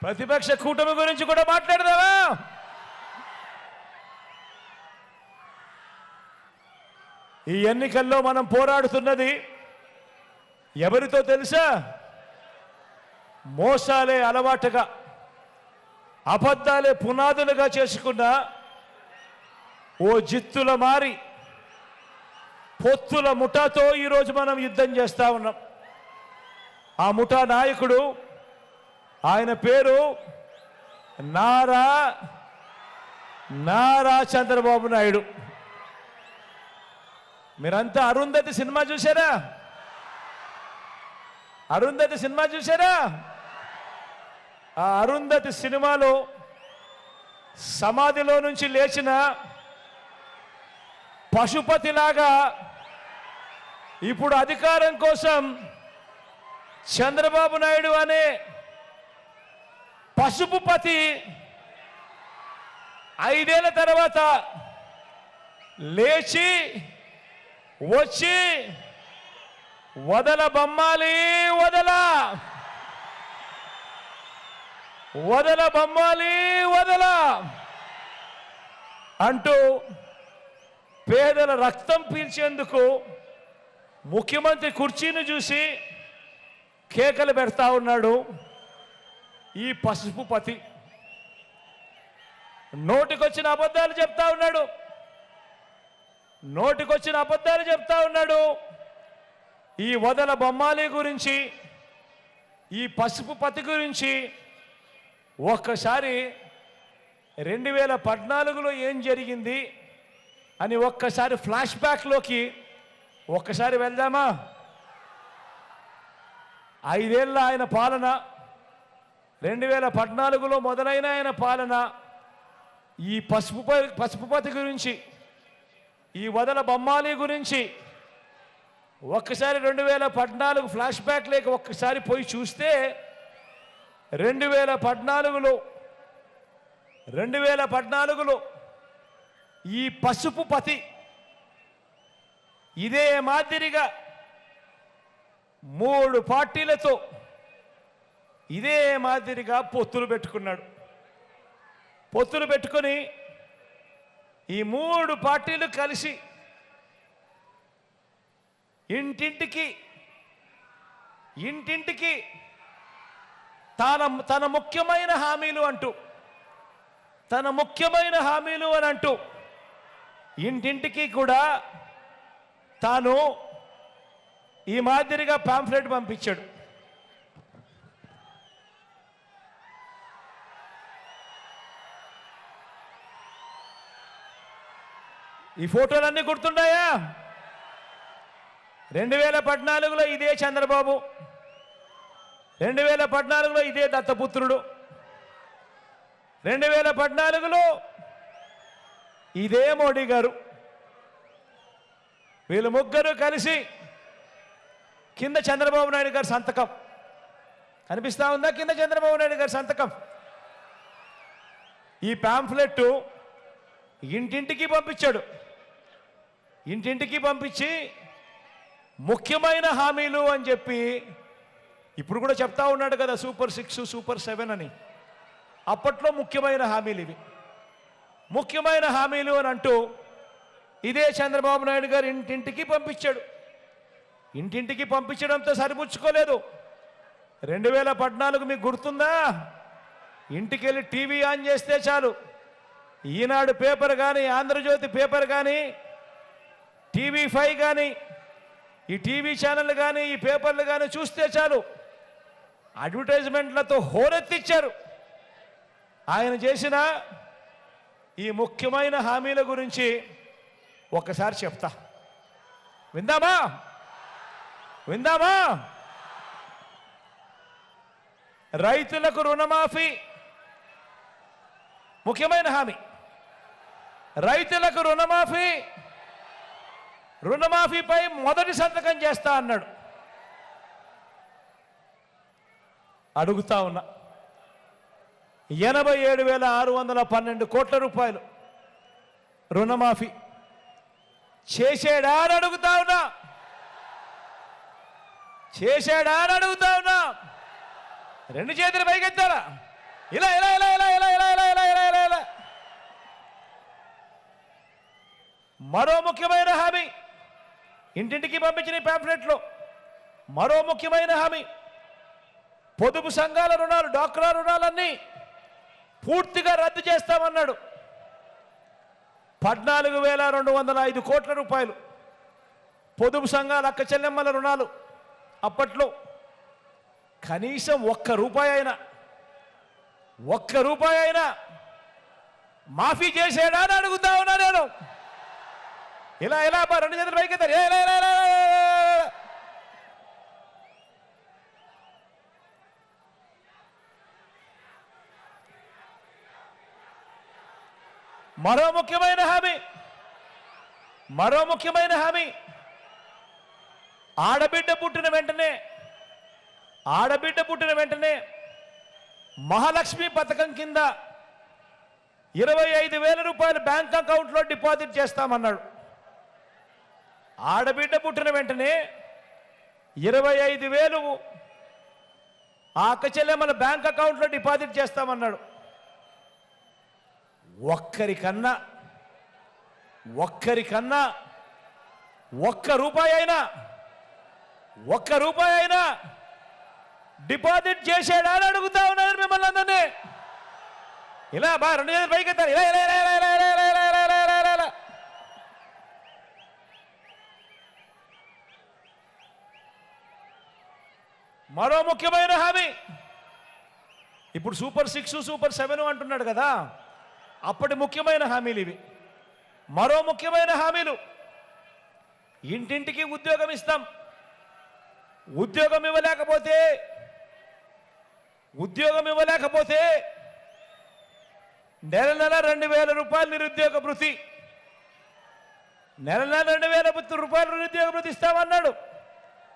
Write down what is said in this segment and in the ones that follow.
ప్రతిపక్ష కూటమి గురించి కూడా మాట్లాడదావా? ఈ ఎన్నికల్లో మనం పోరాడుతున్నది ఎవరితో తెలుసా? మోసాలే అలవాటుగా, అబద్ధాలే పునాదులుగా చేసుకున్న ఓ జిత్తుల మారి పొత్తుల ముఠాతో ఈరోజు మనం యుద్ధం చేస్తా ఉన్నాం. ఆ ముఠా నాయకుడు, ఆయన పేరు నారా చంద్రబాబు నాయుడు. మీరంతా అరుంధతి సినిమా చూసారా? అరుంధతి సినిమా చూసారా? ఆ అరుంధతి సినిమాలో సమాధిలో నుంచి లేచిన పశుపతిలాగా ఇప్పుడు అధికారం కోసం చంద్రబాబు నాయుడు అనే పశుపతి 5 ఏళ్ల తర్వాత లేచి వచ్చి వదల బొమ్మాలి వదల అంటూ పేదల రక్తం పీల్చేందుకు ముఖ్యమంత్రి కుర్చీని చూసి కేకలు పెడతా ఉన్నాడు ఈ పశుపతి. నోటికొచ్చిన అబద్ధాలు చెప్తా ఉన్నాడు. ఈ వదల బొమ్మాలి గురించి, ఈ పశుపతి గురించి ఒక్కసారి 2014లో ఏం జరిగింది అని ఒక్కసారి ఫ్లాష్ బ్యాక్లోకి ఒక్కసారి వెళ్దామా? 5 ఏళ్ళ ఆయన పాలన, 2014లో మొదలైన ఆయన పాలన, ఈ పశుపతి గురించి, ఈ వదల బొమ్మాలి గురించి ఒక్కసారి 2014 ఫ్లాష్ బ్యాక్ లేక ఒక్కసారి పోయి చూస్తే 2014లో ఈ పశుపతి ఇదే మాదిరిగా 3 పార్టీలతో ఇదే మాదిరిగా పొత్తులు పెట్టుకొని ఈ 3 పార్టీలు కలిసి ఇంటింటికి తన ముఖ్యమైన హామీలు అంటూ ఇంటింటికి కూడా తాను ఈ మాదిరిగా పాంఫ్లెట్ పంపించాడు. ఈ ఫోటోలన్నీ గుర్తున్నాయా? 2014లో ఇదే చంద్రబాబు, 2014లో ఇదే దత్తపుత్రుడు, 2014లో ఇదే మోడీ గారు. వీళ్ళు ముగ్గురు కలిసి కింద చంద్రబాబు నాయుడు గారి సంతకం కనిపిస్తా ఉందా? కింద చంద్రబాబు నాయుడు గారి సంతకం. ఈ పాంఫ్లెట్ ఇంటింటికి పంపించి ముఖ్యమైన హామీలు అని చెప్పి ఇప్పుడు కూడా చెప్తా ఉన్నాడు కదా, సూపర్ 6, సూపర్ 7 అని. అప్పట్లో ముఖ్యమైన హామీలు అని అంటూ ఇదే చంద్రబాబు నాయుడు గారు ఇంటింటికి పంపించడంతో సరిపుచ్చుకోలేదు. 2014 మీకు గుర్తుందా? ఇంటికి వెళ్ళి టీవీ ఆన్ చేస్తే చాలు, ఈనాడు పేపర్ కానీ, ఆంధ్రజ్యోతి పేపర్ కానీ, TV5 కానీ, ఈ టీవీ ఛానల్ కానీ, ఈ పేపర్లు కానీ చూస్తే చాలు అడ్వర్టైజ్మెంట్లతో హోరెత్తిచ్చారు. ఆయన చేసిన ఈ ముఖ్యమైన హామీల గురించి ఒక్కసారి చెప్తా, విందామా? రైతులకు రుణమాఫీ ముఖ్యమైన హామీ. రైతులకు రుణమాఫీపై మొదటి సంతకం చేస్తా అన్నాడు. అడుగుతా ఉన్నా, 87,612 కోట్ల రూపాయలు రుణమాఫీ చేశాడా అని అడుగుతా ఉన్నా. రెండు చేతులు పైకెత్తారా? ఇలా ఇలా ఇలా ఇలా ఇలా ఇలా ఇలా ఇలా ఇలా ఇలా ఇలా మరో ముఖ్యమైన హామీ ఇంటింటికి పంపించిన ప్యాంఫ్లెట్లో మరో ముఖ్యమైన హామీ పొదుపు సంఘాల రుణాలు డ్వాక్రా రుణాలన్నీ పూర్తిగా రద్దు చేస్తామన్నాడు. 14,205 కోట్ల రూపాయలు పొదుపు సంఘాల అక్క చెల్లెమ్మల రుణాలు. అప్పట్లో కనీసం ఒక్క రూపాయి అయినా మాఫీ చేసేడా అని అడుగుతా ఉన్నా నేను. ఇలా ఇలా రెండు చేతులు పైకి మరో ముఖ్యమైన హామీ ఆడబిడ్డ పుట్టిన వెంటనే మహాలక్ష్మి పథకం కింద 25,000 రూపాయలు బ్యాంక్ అకౌంట్లో డిపాజిట్ చేస్తామన్నాడు. ఆడబిడ్డ పుట్టిన వెంటనే 25,000 ఆ అక్క చెల్లెమ్మల బ్యాంక్ అకౌంట్లో డిపాజిట్ చేస్తామన్నాడు. ఒక్కరికన్నా ఒక్క రూపాయి అయినా డిపాజిట్ చేసాడా అని అడుగుతా ఉన్నాను మిమ్మల్ని అందరినీ. ఇలా రెండు చేతులు పైకి ఎత్తారు. ఇలా ఇలా ఇలా ఇలా ఇలా ఇలా ఇలా ఇలా ఇలా ఇలా ఇలా మరో ముఖ్యమైన హామీ. ఇప్పుడు సూపర్ 6 సూపర్ 7 అంటున్నాడు కదా, అప్పటి ముఖ్యమైన హామీలు ఇవి. మరో ముఖ్యమైన హామీలు ఇంటింటికి ఉద్యోగం ఇస్తాం. ఉద్యోగం ఇవ్వలేకపోతే నెల 2,000 రూపాయలు నిరుద్యోగ భృతి, నెల 2,000 రూపాయలు నిరుద్యోగ భృతి ఇస్తామన్నాడు.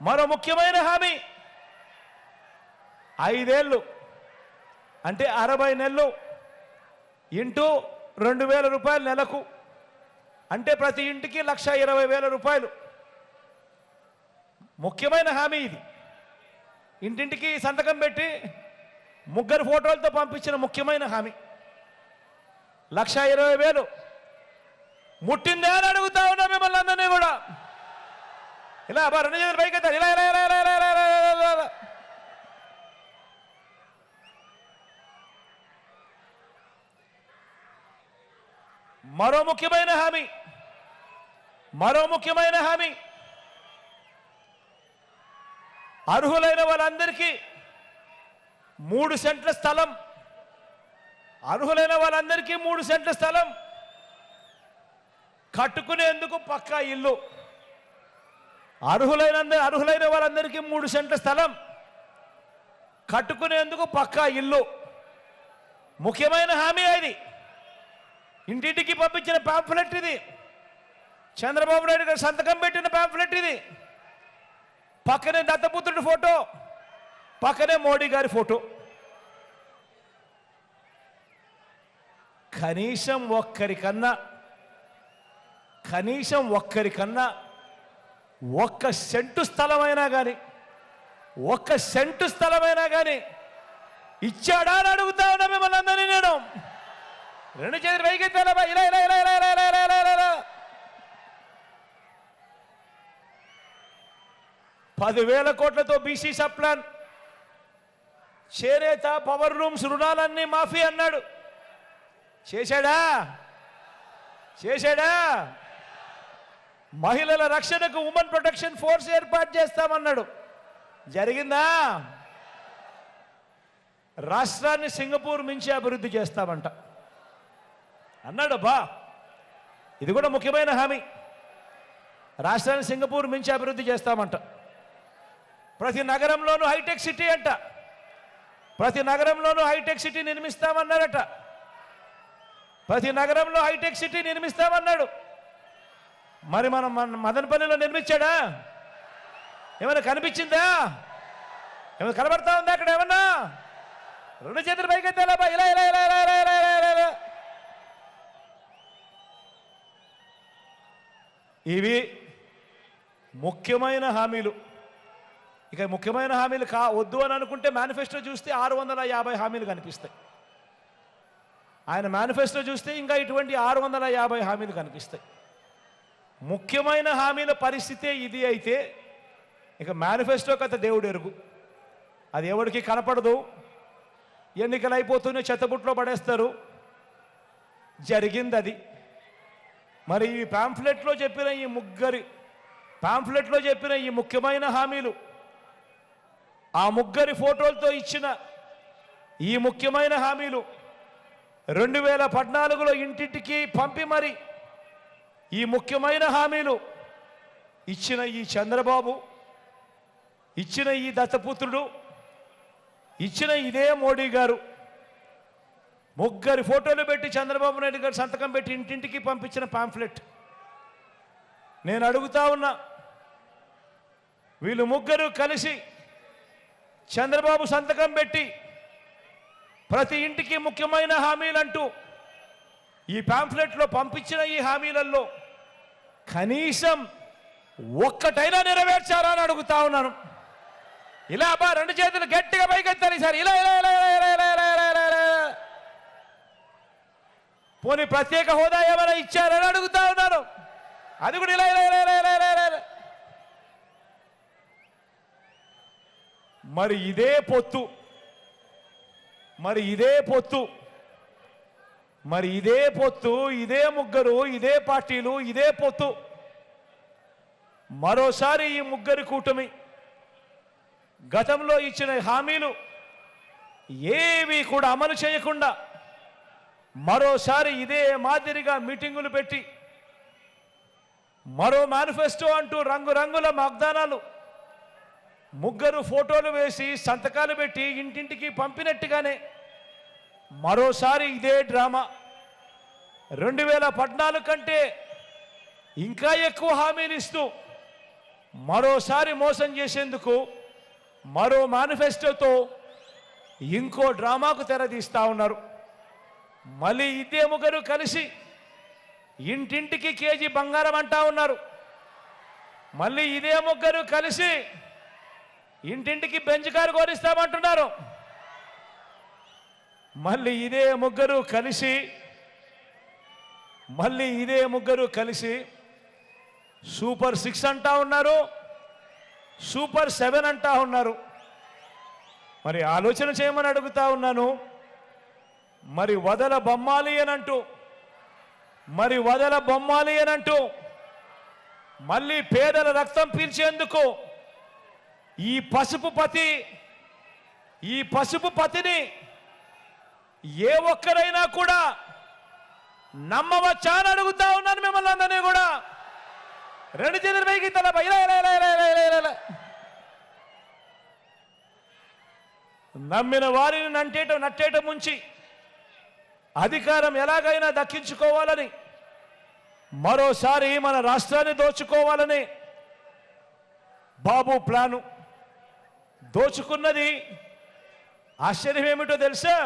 మరో ముఖ్యమైన హామీ 5 ఏళ్ళు అంటే 60 నెలలు ఇంటూ 2,000 రూపాయలు నెలకు అంటే ప్రతి ఇంటికి 1,20,000 రూపాయలు. ముఖ్యమైన హామీ ఇది. ఇంటింటికి సంతకం పెట్టి 3 ఫోటోలతో పంపించిన ముఖ్యమైన హామీ. 1,20,000 ముట్టిందే అని అడుగుతా ఉన్నా మిమ్మల్ని అందరినీ కూడా. ఇలా రెండు చేతులు పైకి ఎత్తారు. ఇలా ఇలా ఇలా ఇలా ఇలా ఇలా ఇలా ఇలా మరో ముఖ్యమైన హామీ అర్హులైన వాళ్ళందరికీ 3 సెంట్ల స్థలం, కట్టుకునేందుకు పక్కా ఇల్లు. అర్హులైన వాళ్ళందరికీ 3 సెంట్ల స్థలం, కట్టుకునేందుకు పక్కా ఇల్లు. ముఖ్యమైన హామీ అది. ఇంటింటికి పంపించిన పాంఫ్లెట్ ఇది. చంద్రబాబు నాయుడు గారు సంతకం పెట్టిన పాంఫ్లెట్ ఇది. పక్కనే దత్తపుత్రుడి ఫోటో, పక్కనే మోడీ గారి ఫోటో. కనీసం ఒక్కరికన్నా 1 సెంటు స్థలమైనా కానీ ఇచ్చాడా అని అడుగుతా ఉన్నా మిమ్మల్ని అందరినీ నేను. రెండు చేతులు పైకి ఎత్తాలా? ఇలా ఇలా ఇలా ఇలా ఇలా ఇలా ఇలా ఇలా ఇలా 10,000 కోట్లతో బీసీ సప్లాన్, చేనేత, పవర్ రూమ్స్ రుణాలన్నీ మాఫీ అన్నాడు. చేశాడా? మహిళల రక్షణకు ఉమెన్ ప్రొటెక్షన్ ఫోర్స్ ఏర్పాటు చేస్తామన్నాడు. జరిగిందా? రాష్ట్రాన్ని సింగపూర్ మించి అభివృద్ధి చేస్తామంట అన్నాడు. ఇది కూడా ముఖ్యమైన హామీ. రాష్ట్రాన్ని సింగపూర్ మించి అభివృద్ధి చేస్తామంట. ప్రతి నగరంలోనూ హైటెక్ సిటీ అంట. ప్రతి నగరంలోనూ హైటెక్ సిటీ నిర్మిస్తామన్నారట. ప్రతి నగరంలో హైటెక్ సిటీ నిర్మిస్తామన్నాడు. మరి మనం మదనపల్లిలో నిర్మించాడా? ఏమైనా కనిపించిందా? ఏమైనా కనబడతా ఉందా అక్కడ ఏమన్నా? రెండు చేతులు పైకి ఎత్తాలా? ఇలా ఇలా ఇలా ఇలా ఇలా ఇలా ఇలా ఇలా ఇవి ముఖ్యమైన హామీలు. ఇక ముఖ్యమైన హామీలు వద్దు అని అనుకుంటే మేనిఫెస్టో చూస్తే 650 హామీలు కనిపిస్తాయి. ఆయన మేనిఫెస్టో చూస్తే ఇంకా ఇటువంటి 650 హామీలు కనిపిస్తాయి. ముఖ్యమైన హామీల పరిస్థితే ఇది అయితే ఇక మేనిఫెస్టో కథ దేవుడు ఎరుగు. అది ఎవరికి కనపడదు. ఎన్నికలు అయిపోతూనే చెత్తబుట్లో పడేస్తారు. జరిగింది అది. మరి ఈ పాంఫ్లెట్లో చెప్పిన ఈ ముఖ్యమైన హామీలు, ఆ ముగ్గురి ఫోటోలతో ఇచ్చిన ఈ ముఖ్యమైన హామీలు 2014లో ఇంటింటికి పంపి మరి ఈ ముఖ్యమైన హామీలు ఇచ్చిన ఈ చంద్రబాబు, ఇచ్చిన ఈ దత్తపుత్రుడు, ఇచ్చిన ఇదే మోడీ గారు ముగ్గురి ఫోటోలు పెట్టి చంద్రబాబు నాయుడు గారు సంతకం పెట్టి ఇంటింటికి పంపించిన పాంఫ్లెట్. నేను అడుగుతా ఉన్నా, వీళ్ళు ముగ్గురు కలిసి చంద్రబాబు సంతకం పెట్టి ప్రతి ఇంటికి ముఖ్యమైన హామీలంటూ ఈ పాంఫ్లెట్లో పంపించిన ఈ హామీలలో కనీసం ఒక్కటైనా నెరవేర్చారా అని అడుగుతా ఉన్నాను. ఇలా అబ్బా రెండు చేతులు గట్టిగా పైకెత్తాలి సార్. ఇలా ఇలా ఇలా ఇలా ఇలా ఇలా ఇలా ఇలా ఇలా పోనీ ప్రత్యేక హోదా ఏమైనా ఇచ్చారని అడుగుతా ఉన్నారు. అది కూడా ఇలా ఇలా ఇలా ఇలా ఇలా ఇలా ఇలా. మరి ఇదే పొత్తు, ఇదే ముగ్గురు, ఇదే పార్టీలు, ఇదే పొత్తు మరోసారి ఈ ముగ్గురి కూటమి గతంలో ఇచ్చిన హామీలు ఏవి కూడా అమలు చేయకుండా మరోసారి ఇదే మాదిరిగా మీటింగులు పెట్టి మరో మేనిఫెస్టో అంటూ రంగురంగుల వాగ్దానాలు, ముగ్గురు ఫోటోలు వేసి సంతకాలు పెట్టి ఇంటింటికి పంపినట్టుగానే మరోసారి ఇదే డ్రామా 2014 కంటే ఇంకా ఎక్కువ హామీలు ఇస్తూ మరోసారి మోసం చేసేందుకు మరో మేనిఫెస్టోతో ఇంకో డ్రామాకు తెరదీస్తా ఉన్నారు. మళ్ళీ ఇదే ముగ్గురు కలిసి ఇంటింటికి కేజీ బంగారం అంటా ఉన్నారు. మళ్ళీ ఇదే ముగ్గురు కలిసి ఇంటింటికి బెంచ్ కారు కోరిస్తామంటున్నారు. మళ్ళీ ఇదే ముగ్గురు కలిసి సూపర్ 6 అంటా ఉన్నారు, సూపర్ 7 అంటా ఉన్నారు. మరి ఆలోచన చేయమని అడుగుతా ఉన్నాను. మరి వదల బొమ్మాలి అనంటూ మళ్ళీ పేదల రక్తం పీల్చేందుకు ఈ పసుపు పతిని ఏ ఒక్కరైనా కూడా నమ్మవచ్చా అని అడుగుతా ఉన్నాను మిమ్మల్ని అందరినీ కూడా. రెండు చేతుల పైకి నమ్మిన వారిని నట్టేట ముంచి అధికారం ఎలాగైనా దక్కించుకోవాలని, మరోసారి మన రాష్ట్రాన్ని దోచుకోవాలని బాబు ప్లాను. దోచుకున్నది ఆశ్చర్యం ఏమిటో తెలుసా?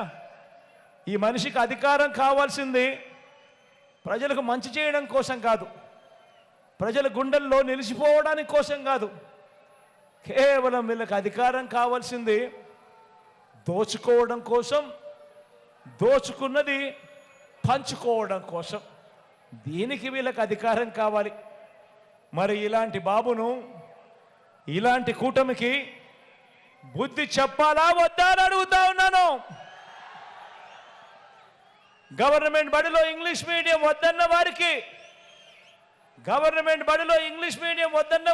ఈ మనిషికి అధికారం కావాల్సింది ప్రజలకు మంచి చేయడం కోసం కాదు, ప్రజల గుండెల్లో నిలిచిపోవడానికి కోసం కాదు. కేవలం వీళ్ళకి అధికారం కావాల్సింది దోచుకోవడం కోసం, దోచుకున్నది పంచుకోవడం కోసం. దీనికి వీళ్ళకి అధికారం కావాలి. మరి ఇలాంటి బాబును, ఇలాంటి కూటమికి బుద్ధి చెప్పాలా వద్దా అని అడుగుతా ఉన్నాను. గవర్నమెంట్ బడిలో ఇంగ్లీష్ మీడియం వద్దన్న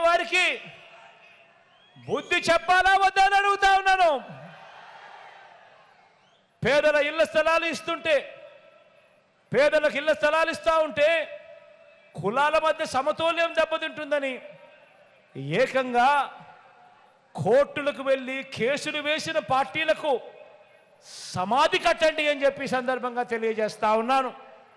వారికి బుద్ధి చెప్పాలా వద్దా అని అడుగుతా ఉన్నాను. పేదలకు ఇళ్ల స్థలాలు ఇస్తా ఉంటే కులాల మధ్య సమతుల్యం దెబ్బతింటుందని ఏకంగా కోర్టులకు వెళ్ళి కేసులు వేసిన పార్టీలకు సమాధి కట్టండి అని చెప్పి సందర్భంగా తెలియజేస్తా ఉన్నాను.